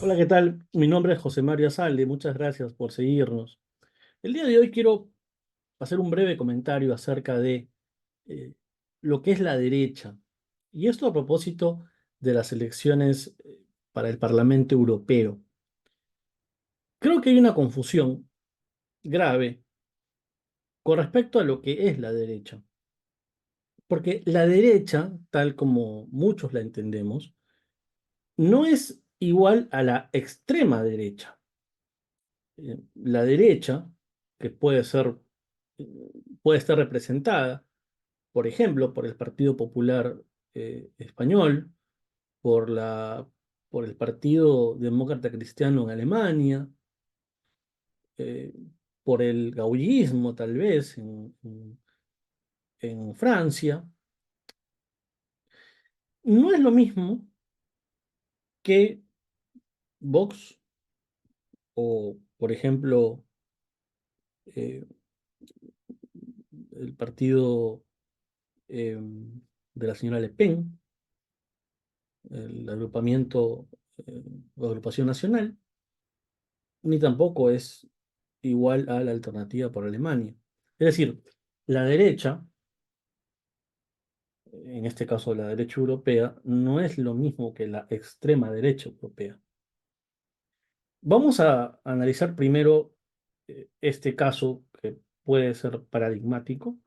Hola, ¿qué tal? Mi nombre es José Mario Azalde. Muchas gracias por seguirnos. El día de hoy quiero hacer un breve comentario acerca de eh, lo que es la derecha. Y esto a propósito de las elecciones para el Parlamento Europeo. Creo que hay una confusión grave con respecto a lo que es la derecha. Porque la derecha, tal como muchos la entendemos, no es igual a la extrema derecha. La derecha, que eh, puede estar representada, por ejemplo, por el Partido Popular Español, por por el Partido Demócrata Cristiano en Alemania, eh, por el gaullismo, tal vez, en Francia. No es lo mismo que Vox o, por ejemplo, eh, el partido de la señora Le Pen, el agrupamiento o agrupación nacional, ni tampoco es igual a la alternativa por Alemania. Es decir, la derecha, en este caso la derecha europea, no es lo mismo que la extrema derecha europea. Vamos a analizar primero este caso que puede ser paradigmático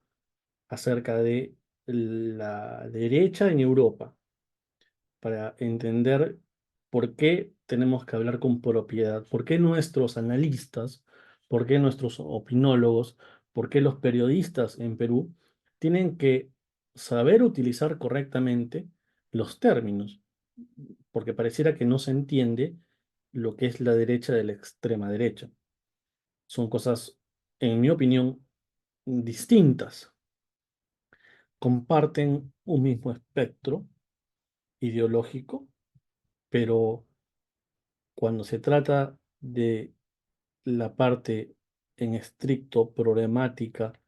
acerca de la derecha en Europa, para entender por qué tenemos que hablar con propiedad, por qué nuestros analistas, por qué nuestros opinólogos, por qué los periodistas en Perú tienen que saber utilizar correctamente los términos, porque pareciera que no se entiende lo que es la derecha de la extrema derecha. Son cosas, en mi opinión, distintas. Comparten un mismo espectro ideológico, pero cuando se trata de la parte en estricto problemática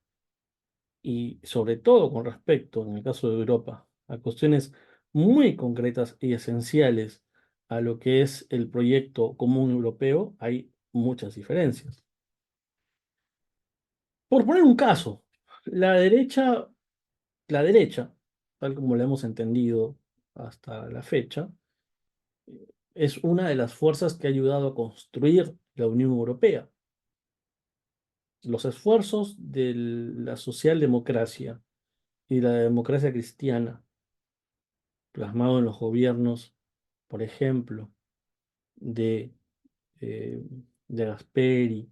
y sobre todo con respecto, en el caso de Europa, a cuestiones muy concretas y esenciales a lo que es el proyecto común europeo, hay muchas diferencias. Por poner un caso, la derecha, la derecha, tal como la hemos entendido hasta la fecha, es una de las fuerzas que ha ayudado a construir la Unión Europea. Los esfuerzos de la socialdemocracia y la democracia cristiana, plasmado en los gobiernos, por ejemplo, de, eh, de Gasperi,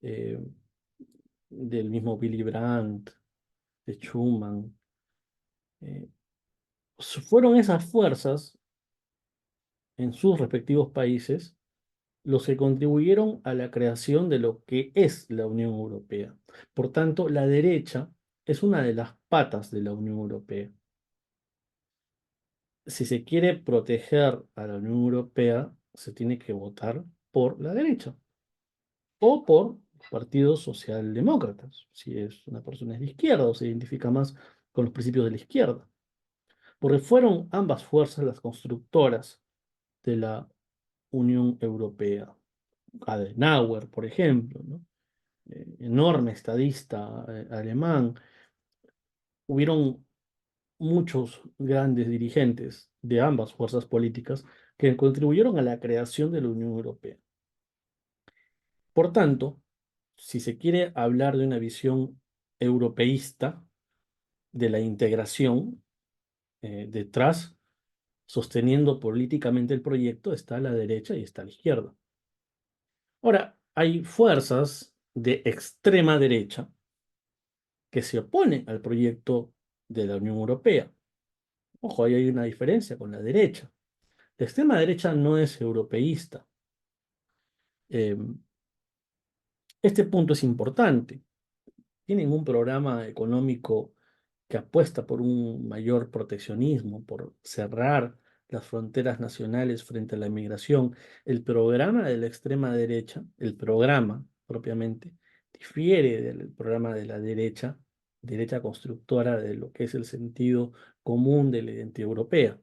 eh, del mismo Willy Brandt, de Schuman, eh, fueron esas fuerzas en sus respectivos países los que contribuyeron a la creación de lo que es la Unión Europea. Por tanto, la derecha es una de las patas de la Unión Europea. Si se quiere proteger a la Unión Europea, se tiene que votar por la derecha o por los partidos socialdemócratas, si es una persona de izquierda o se identifica más con los principios de la izquierda, porque fueron ambas fuerzas las constructoras de la Unión Europea. Adenauer, por ejemplo, ¿no? Enorme estadista alemán. Hubieron muchos grandes dirigentes de ambas fuerzas políticas que contribuyeron a la creación de la Unión Europea. Por tanto, si se quiere hablar de una visión europeísta de la integración, detrás, sosteniendo políticamente el proyecto, está la derecha y está la izquierda. Ahora, hay fuerzas de extrema derecha que se oponen al proyecto de la Unión Europea. Ojo, ahí hay una diferencia con la derecha. La extrema derecha no es europeísta. Eh, este punto es importante. Tienen un programa económico que apuesta por un mayor proteccionismo, por cerrar las fronteras nacionales frente a la inmigración. El programa de la extrema derecha, el programa propiamente, difiere del programa de la derecha, derecha constructora de lo que es el sentido común de la identidad europea.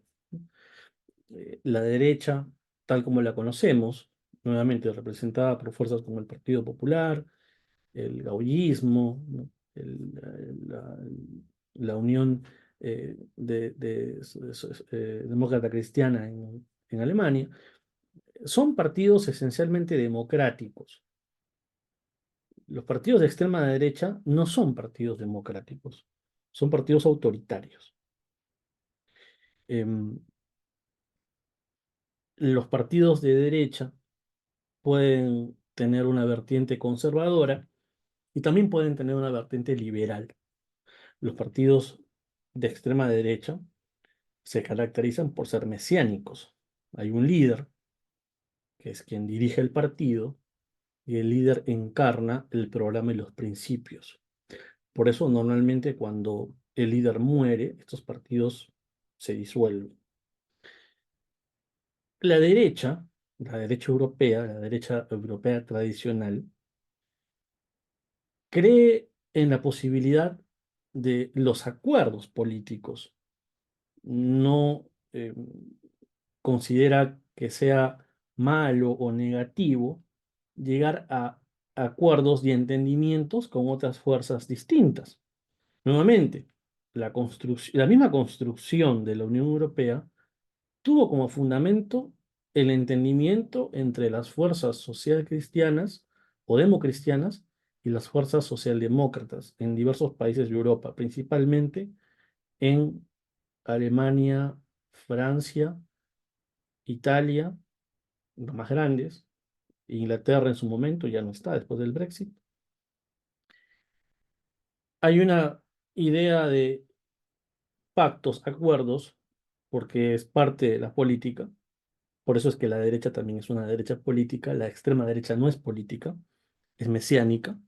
La derecha tal como la conocemos, nuevamente representada por fuerzas como el Partido Popular, el gaullismo, ¿no? La Unión Demócrata Cristiana en Alemania, son partidos esencialmente democráticos. Los partidos de extrema derecha no son partidos democráticos, son partidos autoritarios. Em, los partidos de derecha pueden tener una vertiente conservadora y también pueden tener una vertiente liberal. Los partidos de extrema derecha se caracterizan por ser mesiánicos. Hay un líder, que es quien dirige el partido, y el líder encarna el programa y los principios. Por eso normalmente cuando el líder muere, estos partidos se disuelven. La derecha europea tradicional, cree en la posibilidad de los acuerdos políticos. No considera que sea malo o negativo llegar a acuerdos y entendimientos con otras fuerzas distintas. Nuevamente, la misma construcción de la Unión Europea tuvo como fundamento el entendimiento entre las fuerzas socialcristianas o democristianas y las fuerzas socialdemócratas en diversos países de Europa, principalmente en Alemania, Francia, Italia, los más grandes. Inglaterra en su momento ya no está después del Brexit. Hay una idea de pactos, acuerdos, porque es parte de la política. Por eso es que la derecha también es una derecha política, la extrema derecha no es política, es mesiánica,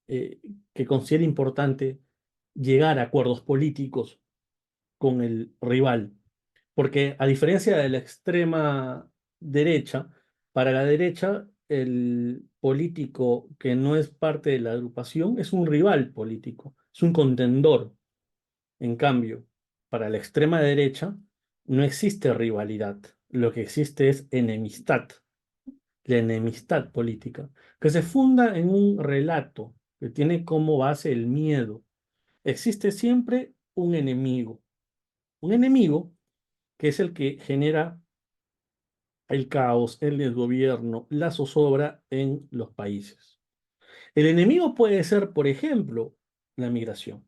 eh, que considera importante llegar a acuerdos políticos con el rival. Porque a diferencia de la extrema derecha, para la derecha el político que no es parte de la agrupación es un rival político, es un contendor. En cambio, para la extrema derecha no existe rivalidad, lo que existe es enemistad, la enemistad política, que se funda en un relato que tiene como base el miedo. Existe siempre un enemigo que es el que genera el caos, el desgobierno, la zozobra en los países. El enemigo puede ser, por ejemplo, la migración.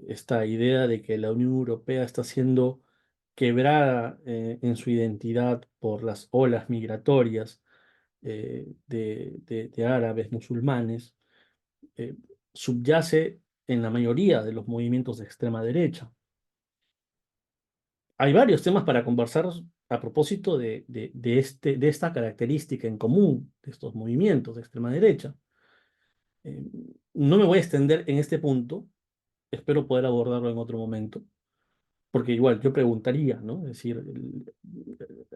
Esta idea de que la Unión Europea está siendo quebrada en su identidad por las olas migratorias de árabes, musulmanes, eh, subyace en la mayoría de los movimientos de extrema derecha. Hay varios temas para conversar a propósito de esta característica en común de estos movimientos de extrema derecha. Eh, no me voy a extender en este punto, espero poder abordarlo en otro momento, porque igual yo preguntaría, ¿no? Es decir,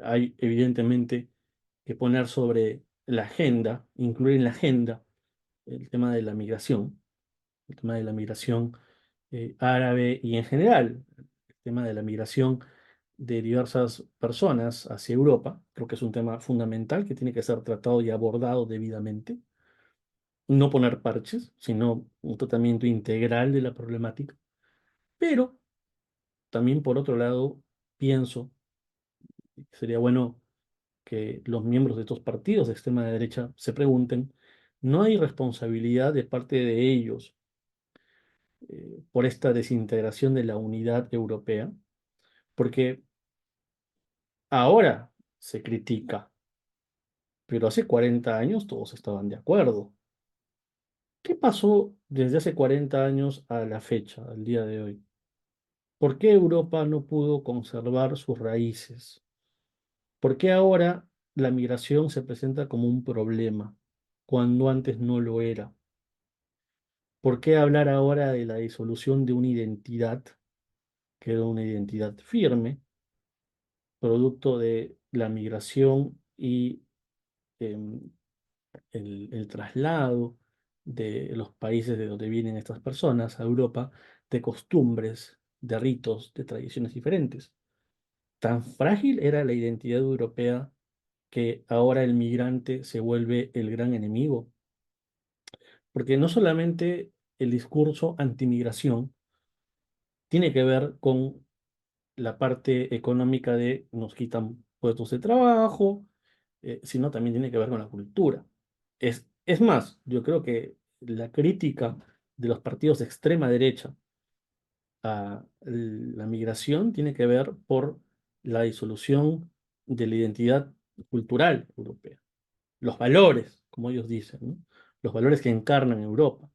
hay evidentemente que poner sobre la agenda, incluir en la agenda el tema de la migración, el tema de la migración árabe y en general el tema de la migración de diversas personas hacia Europa. Creo que es un tema fundamental que tiene que ser tratado y abordado debidamente. No poner parches, sino un tratamiento integral de la problemática. Pero también, por otro lado, pienso que sería bueno que los miembros de estos partidos de extrema derecha se pregunten, ¿no hay responsabilidad de parte de ellos por esta desintegración de la unidad europea? Porque ahora se critica, pero hace 40 años todos estaban de acuerdo. ¿Qué pasó desde hace 40 años a la fecha, al día de hoy? ¿Por qué Europa no pudo conservar sus raíces? ¿Por qué ahora la migración se presenta como un problema cuando antes no lo era? ¿Por qué hablar ahora de la disolución de una identidad que era una identidad firme, producto de la migración y em, el traslado de los países de donde vienen estas personas a Europa, de costumbres, de ritos, de tradiciones diferentes? Tan frágil era la identidad europea que ahora el migrante se vuelve el gran enemigo, porque no solamente el discurso antimigración tiene que ver con la parte económica de nos quitan puestos de trabajo, sino también tiene que ver con la cultura. Es más, yo creo que la crítica de los partidos de extrema derecha a la migración tiene que ver por la disolución de la identidad cultural europea, los valores, como ellos dicen, ¿no? Los valores que encarnan Europa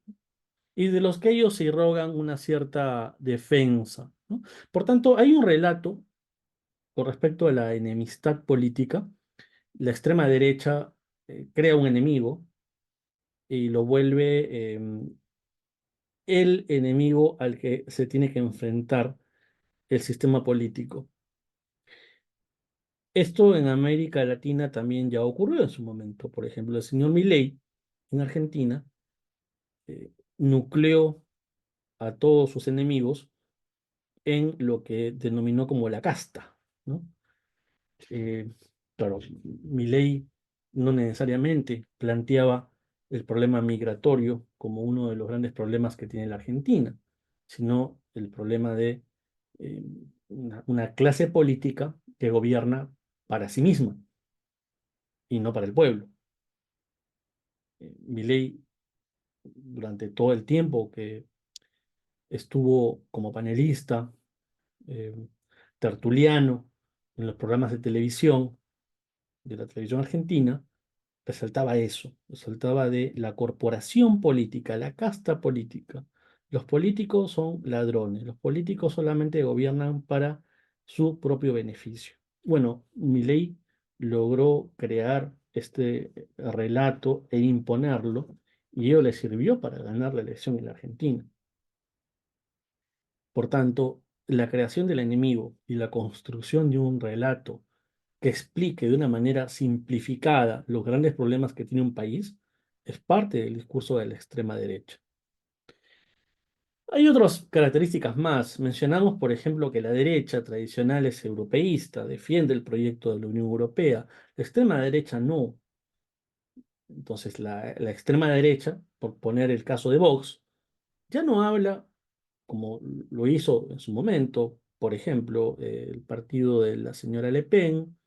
y de los que ellos se irrogan una cierta defensa, ¿no? Por tanto, hay un relato con respecto a la enemistad política. La extrema derecha crea un enemigo y lo vuelve el enemigo al que se tiene que enfrentar el sistema político. Esto en América Latina también ya ocurrió en su momento. Por ejemplo, el señor Milei en Argentina nucleó a todos sus enemigos en lo que denominó como la casta, ¿no? Eh, claro, Milei no necesariamente planteaba el problema migratorio como uno de los grandes problemas que tiene la Argentina, sino el problema de eh, una clase política que gobierna para sí misma y no para el pueblo. Milei, durante todo el tiempo que estuvo como panelista, eh, tertuliano en los programas de la televisión argentina, resaltaba eso, resaltaba de la corporación política, la casta política. Los políticos son ladrones, los políticos solamente gobiernan para su propio beneficio. Bueno, Milei logró crear este relato e imponerlo y ello le sirvió para ganar la elección en la Argentina. Por tanto, la creación del enemigo y la construcción de un relato que explique de una manera simplificada los grandes problemas que tiene un país es parte del discurso de la extrema derecha. Hay otras características más. Mencionamos, por ejemplo, que la derecha tradicional es europeísta, defiende el proyecto de la Unión Europea. La extrema derecha no. Entonces, la extrema derecha, por poner el caso de Vox, ya no habla como lo hizo en su momento, por ejemplo, el partido de la señora Le Pen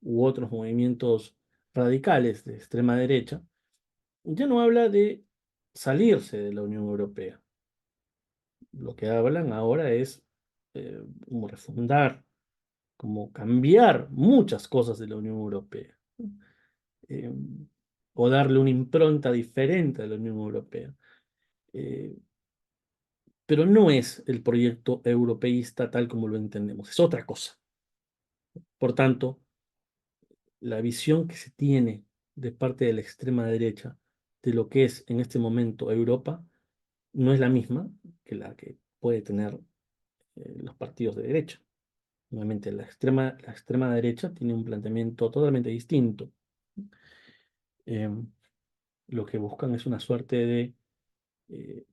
u otros movimientos radicales de extrema derecha, ya no habla de salirse de la Unión Europea. Lo que hablan ahora es como refundar, como cambiar muchas cosas de la Unión Europea, eh, o darle una impronta diferente a la Unión Europea. Eh, pero no es el proyecto europeísta tal como lo entendemos, es otra cosa. Por tanto, la visión que se tiene de parte de la extrema derecha de lo que es en este momento Europa no es la misma que la que puede tener los partidos de derecha. Nuevamente, la extrema derecha tiene un planteamiento totalmente distinto. Eh, lo que buscan es una suerte de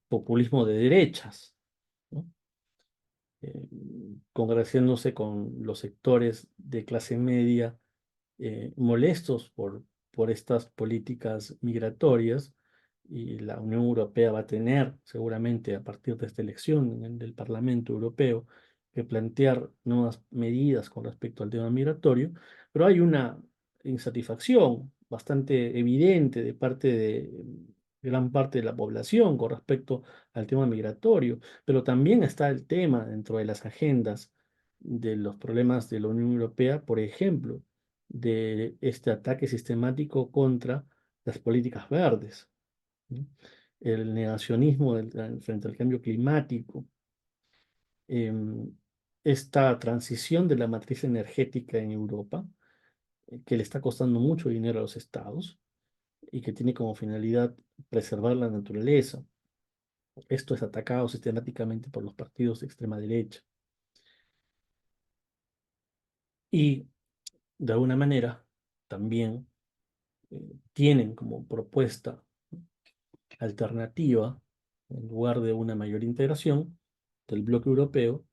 populismo de derechas, ¿no? Eh, congraciándose con los sectores de clase media molestos por estas políticas migratorias y la Unión Europea va a tener seguramente a partir de esta elección del Parlamento Europeo que plantear nuevas medidas con respecto al tema migratorio, pero hay una insatisfacción bastante evidente de parte de gran parte de la población con respecto al tema migratorio, pero también está el tema dentro de las agendas de los problemas de la Unión Europea, por ejemplo, de este ataque sistemático contra las políticas verdes, ¿no? El negacionismo frente al cambio climático, em, esta transición de la matriz energética en Europa, que le está costando mucho dinero a los estados y que tiene como finalidad preservar la naturaleza. Esto es atacado sistemáticamente por los partidos de extrema derecha. Y de alguna manera también tienen como propuesta alternativa, en lugar de una mayor integración del bloque europeo,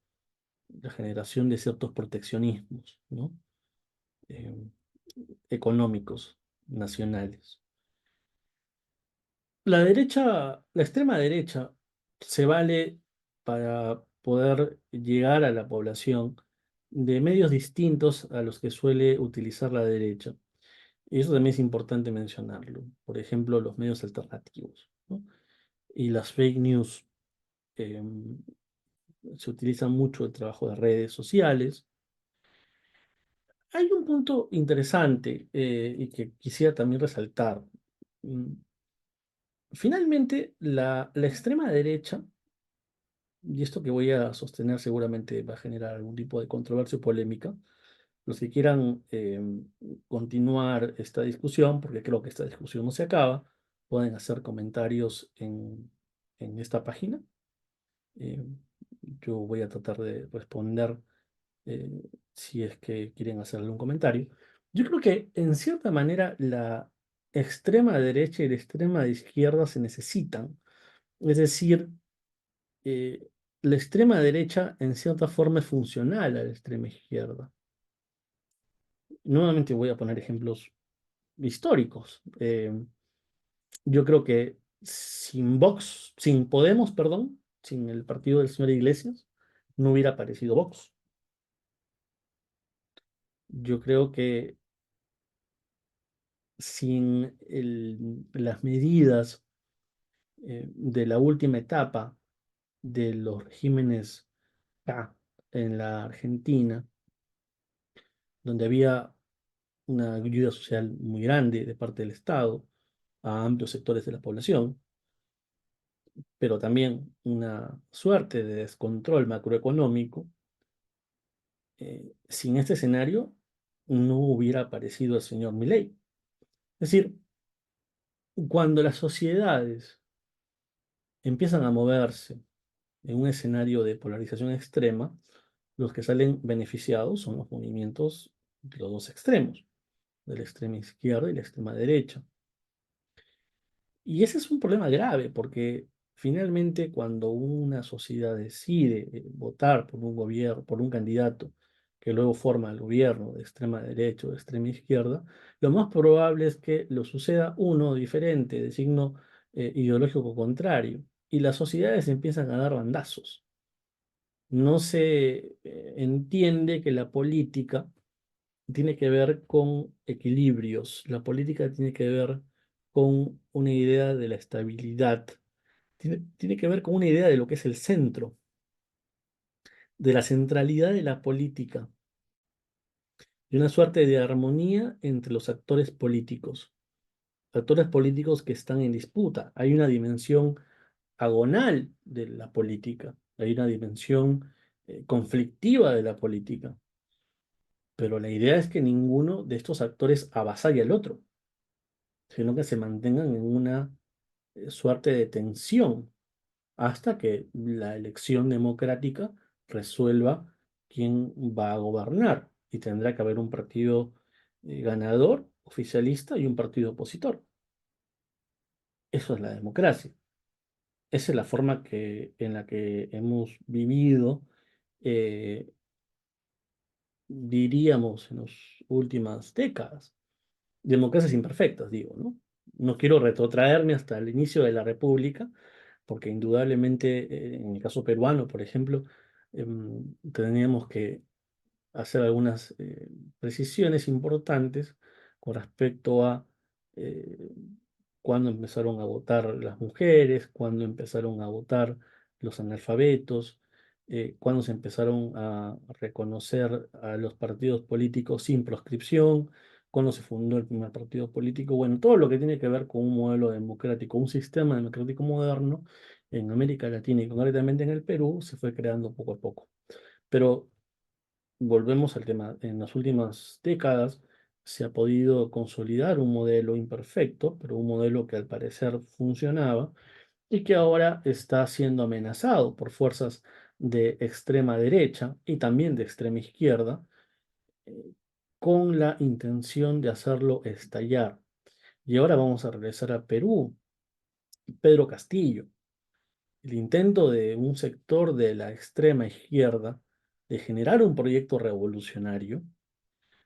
la generación de ciertos proteccionismos, ¿no? Eh, económicos, nacionales. La derecha, la extrema derecha, se vale para poder llegar a la población de medios distintos a los que suele utilizar la derecha. Y eso también es importante mencionarlo. Por ejemplo, los medios alternativos, ¿no? Y las fake news. eh, Se utiliza mucho el trabajo de redes sociales. Hay un punto interesante y que quisiera también resaltar. Mm, Finalmente, la extrema derecha, y esto que voy a sostener seguramente va a generar algún tipo de controversia o polémica, los que quieran continuar esta discusión, porque creo que esta discusión no se acaba, pueden hacer comentarios en esta página. Eh, yo voy a tratar de responder eh, si es que quieren hacer algún comentario. Yo creo que en cierta manera la extrema derecha y la extrema izquierda se necesitan. Es decir, eh, la extrema derecha en cierta forma es funcional a la extrema izquierda. Nuevamente voy a poner ejemplos históricos. Yo creo que sin Vox, sin Podemos, perdón, sin el partido del señor Iglesias, no hubiera aparecido Vox. Yo creo que sin las medidas de la última etapa de los regímenes K en la Argentina, donde había una ayuda social muy grande de parte del Estado a amplios sectores de la población, pero también una suerte de descontrol macroeconómico, sin este escenario no hubiera aparecido el señor Milei. Es decir, cuando las sociedades empiezan a moverse en un escenario de polarización extrema, los que salen beneficiados son los movimientos de los dos extremos, de la extrema izquierda y la extrema derecha. Y ese es un problema grave porque finalmente cuando una sociedad decide votar por un gobierno, por un candidato que luego forma el gobierno de extrema derecha o de extrema izquierda, lo más probable es que lo suceda uno diferente, de signo ideológico contrario, y las sociedades empiezan a dar bandazos. No se entiende que la política tiene que ver con equilibrios, la política tiene que ver con una idea de la estabilidad, tiene que ver con una idea de lo que es el centro, de la centralidad de la política, y una suerte de armonía entre los actores políticos que están en disputa. Hay una dimensión agonal de la política, hay una dimensión conflictiva de la política. Pero la idea es que ninguno de estos actores avasalle al otro, sino que se mantengan en una suerte de tensión hasta que la elección democrática resuelva quién va a gobernar. Y tendrá que haber un partido ganador, oficialista, y un partido opositor. Eso es la democracia. Esa es la forma en la que hemos vivido, eh, diríamos, en las últimas décadas. Democracias imperfectas, digo, ¿no? No quiero retrotraerme hasta el inicio de la República, porque indudablemente, en el caso peruano, por ejemplo, teníamos que hacer algunas precisiones importantes con respecto a eh, cuándo empezaron a votar las mujeres, cuándo empezaron a votar los analfabetos, cuándo se empezaron a reconocer a los partidos políticos sin proscripción, cuándo se fundó el primer partido político, bueno, todo lo que tiene que ver con un modelo democrático, un sistema democrático moderno en América Latina y concretamente en el Perú, se fue creando poco a poco. Pero volvemos al tema, en las últimas décadas se ha podido consolidar un modelo imperfecto, pero un modelo que al parecer funcionaba y que ahora está siendo amenazado por fuerzas de extrema derecha y también de extrema izquierda, eh, con la intención de hacerlo estallar. Y ahora vamos a regresar a Perú. Pedro Castillo, el intento de un sector de la extrema izquierda de generar un proyecto revolucionario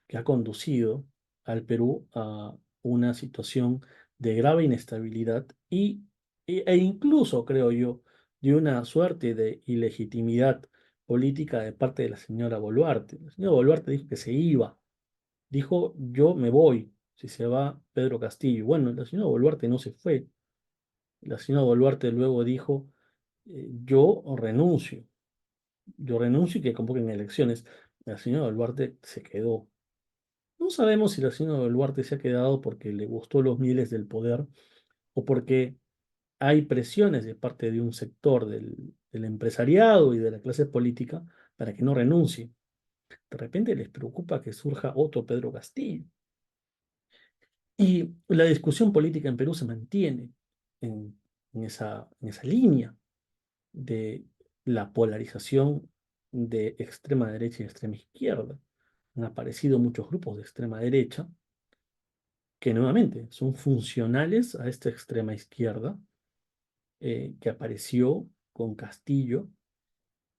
que ha conducido al Perú a una situación de grave inestabilidad e incluso, creo yo, de una suerte de ilegitimidad política de parte de la señora Boluarte. La señora Boluarte dijo que se iba, dijo yo me voy si se va Pedro Castillo. Bueno, la señora Boluarte no se fue. La señora Boluarte luego dijo yo renuncio y que convoquen elecciones. La señora Boluarte se quedó. No sabemos si la señora Boluarte se ha quedado porque le gustó los mieles del poder o porque hay presiones de parte de un sector del empresariado y de la clase política para que no renuncie. De repente les preocupa que surja otro Pedro Castillo. Y la discusión política en Perú se mantiene en, en esa línea de la polarización de extrema derecha y extrema izquierda. Han aparecido muchos grupos de extrema derecha que nuevamente son funcionales a esta extrema izquierda que apareció con Castillo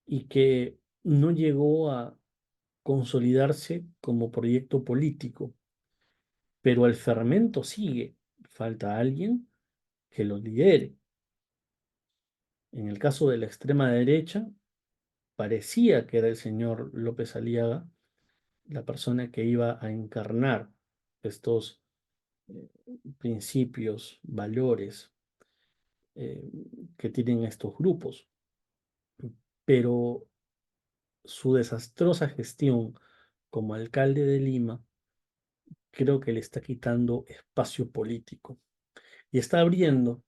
y que no llegó a consolidarse como proyecto político, pero el fermento sigue. Falta alguien que lo lidere. En el caso de la extrema derecha, parecía que era el señor López Aliaga la persona que iba a encarnar estos eh, principios, valores eh, que tienen estos grupos. Pero su desastrosa gestión como alcalde de Lima creo que le está quitando espacio político y está abriendo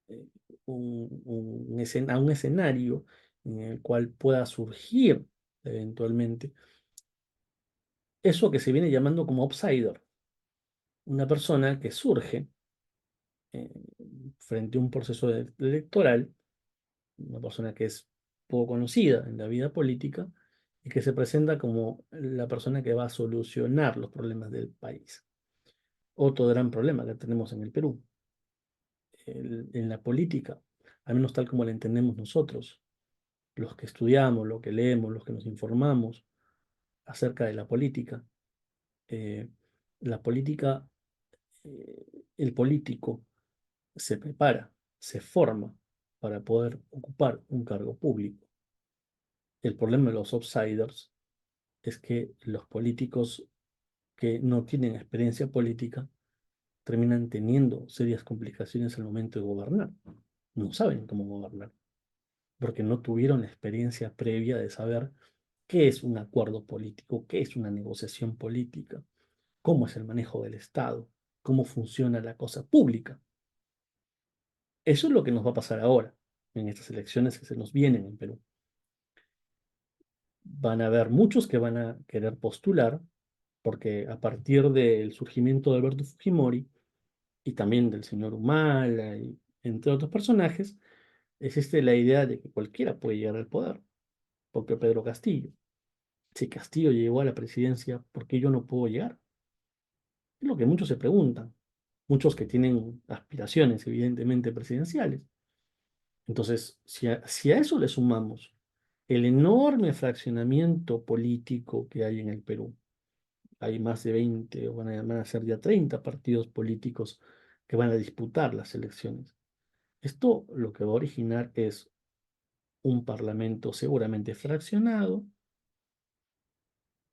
eh, un escenario en el cual pueda surgir eventualmente eso que se viene llamando como outsider, una persona que surge eh, frente a un proceso electoral, una persona que es poco conocida en la vida política y que se presenta como la persona que va a solucionar los problemas del país. Otro gran problema que tenemos en el Perú, en la política, al menos tal como la entendemos nosotros, los que estudiamos, los que leemos, los que nos informamos acerca de eh, la política, eh, el político se prepara, se forma para poder ocupar un cargo público. El problema de los outsiders es que los políticos que no tienen experiencia política terminan teniendo serias complicaciones al momento de gobernar. No saben cómo gobernar, porque no tuvieron la experiencia previa de saber qué es un acuerdo político, qué es una negociación política, cómo es el manejo del Estado, cómo funciona la cosa pública. Eso es lo que nos va a pasar ahora, en estas elecciones que se nos vienen en Perú. Van a haber muchos que van a querer postular, porque a partir del surgimiento de Alberto Fujimori y también del señor Humala y entre otros personajes, existe la idea de que cualquiera puede llegar al poder, porque Pedro Castillo. Si Castillo llegó a la presidencia, ¿por qué yo no puedo llegar? Es lo que muchos se preguntan, muchos que tienen aspiraciones evidentemente presidenciales. Entonces, si a eso le sumamos el enorme fraccionamiento político que hay en el Perú, hay más de 20 o van a ser ya 30 partidos políticos que van a disputar las elecciones. Esto lo que va a originar es un parlamento seguramente fraccionado,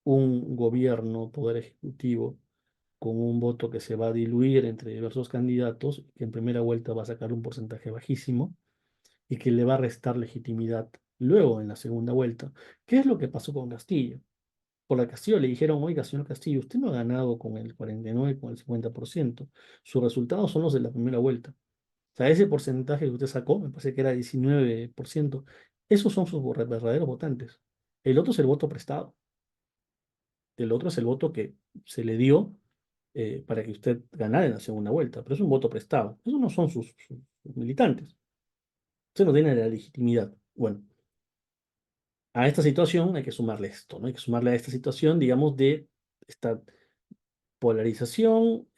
un gobierno, poder ejecutivo, con un voto que se va a diluir entre diversos candidatos, que en primera vuelta va a sacar un porcentaje bajísimo y que le va a restar legitimidad luego en la segunda vuelta. ¿Qué es lo que pasó con Castillo? Por la Castillo le dijeron, oiga, señor Castillo, usted no ha ganado con el 49, con el 50%. Sus resultados son los de la primera vuelta. O sea, ese porcentaje que usted sacó, me parece que era 19%, esos son sus verdaderos votantes. El otro es el voto prestado. El otro es el voto que se le dio para que usted ganara en la segunda vuelta, pero es un voto prestado. Esos no son sus militantes. Usted no tiene la legitimidad. Bueno, a esta situación hay que sumarle esto, ¿no? Hay que sumarle a esta situación, digamos, de esta polarización,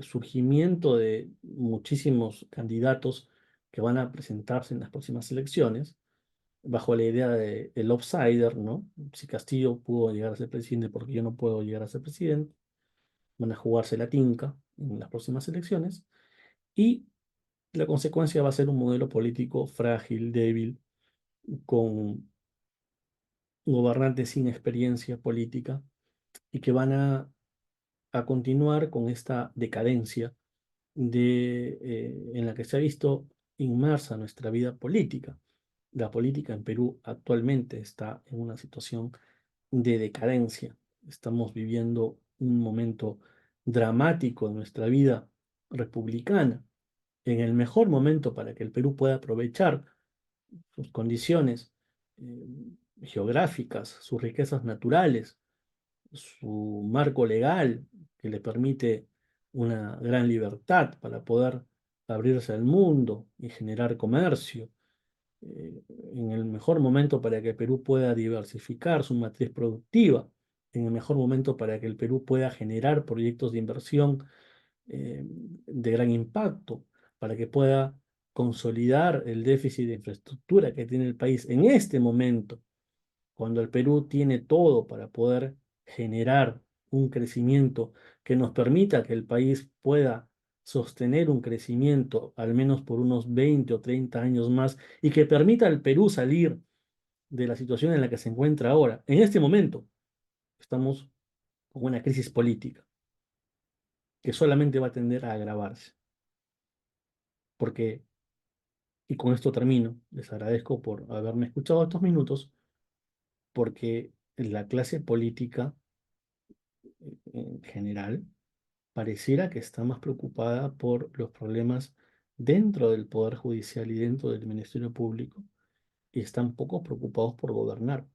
surgimiento de muchísimos candidatos que van a presentarse en las próximas elecciones, bajo la idea de el outsider, ¿no? Si Castillo pudo llegar a ser presidente, porque yo no puedo llegar a ser presidente, van a jugarse la tinca en las próximas elecciones, y la consecuencia va a ser un modelo político frágil, débil, con gobernantes sin experiencia política y que van a continuar con esta decadencia en la que se ha visto inmersa nuestra vida política. La política en Perú actualmente está en una situación de decadencia. Estamos viviendo un momento dramático de nuestra vida republicana, en el mejor momento para que el Perú pueda aprovechar sus condiciones eh, geográficas, sus riquezas naturales, su marco legal que le permite una gran libertad para poder abrirse al mundo y generar comercio, en el mejor momento para que Perú pueda diversificar su matriz productiva, en el mejor momento para que el Perú pueda generar proyectos de inversión de gran impacto, para que pueda consolidar el déficit de infraestructura que tiene el país en este momento, cuando el Perú tiene todo para poder generar un crecimiento que nos permita que el país pueda sostener un crecimiento al menos por unos 20 o 30 años más y que permita al Perú salir de la situación en la que se encuentra ahora. En este momento estamos con una crisis política que solamente va a tender a agravarse, porque, y con esto termino, les agradezco por haberme escuchado estos minutos, porque la clase política en general pareciera que está más preocupada por los problemas dentro del Poder Judicial y dentro del Ministerio Público y están poco preocupados por gobernar.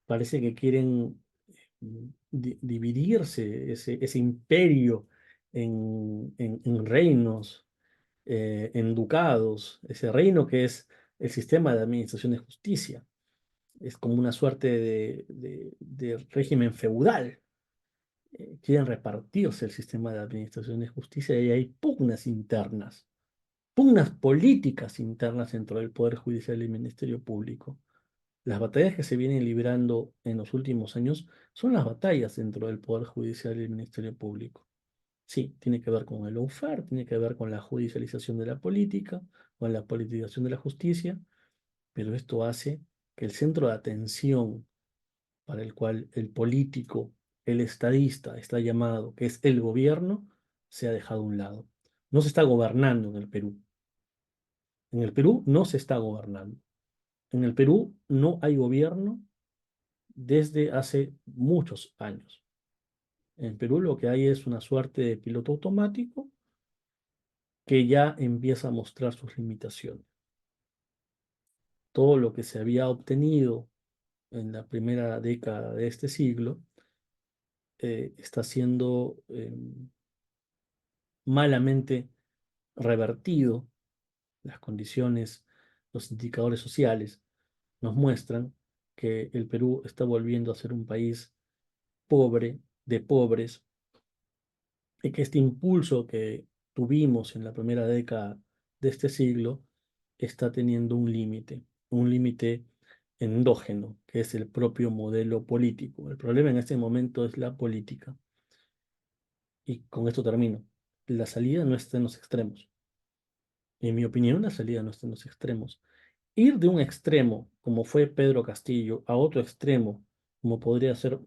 Parece que quieren dividirse ese imperio en reinos, en ducados, ese reino que es el sistema de administración de justicia. Es como una suerte de régimen feudal. Quieren repartirse el sistema de administración de justicia y hay pugnas políticas internas dentro del Poder Judicial y el Ministerio Público. Las batallas que se vienen librando en los últimos años son las batallas dentro del Poder Judicial y el Ministerio Público. Sí, tiene que ver con el lawfare, tiene que ver con la judicialización de la política, con la politización de la justicia, pero esto hace que el centro de atención para el cual el político, el estadista está llamado, que es el gobierno, se ha dejado a un lado. No se está gobernando en el Perú. En el Perú no se está gobernando. En el Perú no hay gobierno desde hace muchos años. En Perú lo que hay es una suerte de piloto automático que ya empieza a mostrar sus limitaciones. Todo lo que se había obtenido en la primera década de este siglo está siendo malamente revertido. Las condiciones, los indicadores sociales nos muestran que el Perú está volviendo a ser un país pobre, de pobres, y que este impulso que tuvimos en la primera década de este siglo está teniendo un límite endógeno, que es el propio modelo político. El problema en este momento es la política. Y con esto termino. La salida no está en los extremos. En mi opinión, la salida no está en los extremos. Ir de un extremo, como fue Pedro Castillo, a otro extremo, como podría ser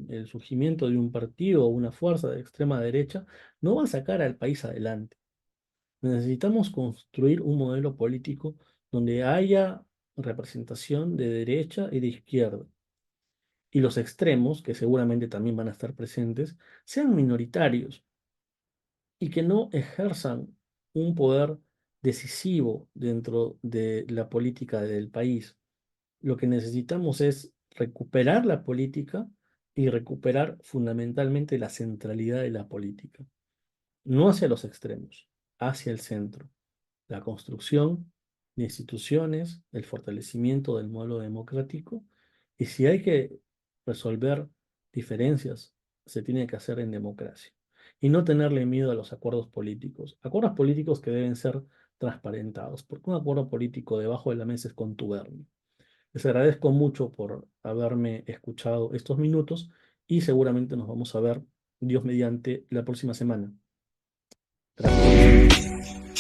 el surgimiento de un partido o una fuerza de extrema derecha, no va a sacar al país adelante. Necesitamos construir un modelo político donde haya representación de derecha y de izquierda. Y los extremos, que seguramente también van a estar presentes, sean minoritarios y que no ejerzan un poder decisivo dentro de la política del país. Lo que necesitamos es recuperar la política y recuperar fundamentalmente la centralidad de la política, no hacia los extremos, hacia el centro, la construcción de instituciones, el fortalecimiento del modelo democrático, y si hay que resolver diferencias, se tiene que hacer en democracia y no tenerle miedo a los acuerdos políticos que deben ser transparentados, porque un acuerdo político debajo de la mesa es contubernio. Les agradezco mucho por haberme escuchado estos minutos y seguramente nos vamos a ver, Dios mediante, la próxima semana. Gracias.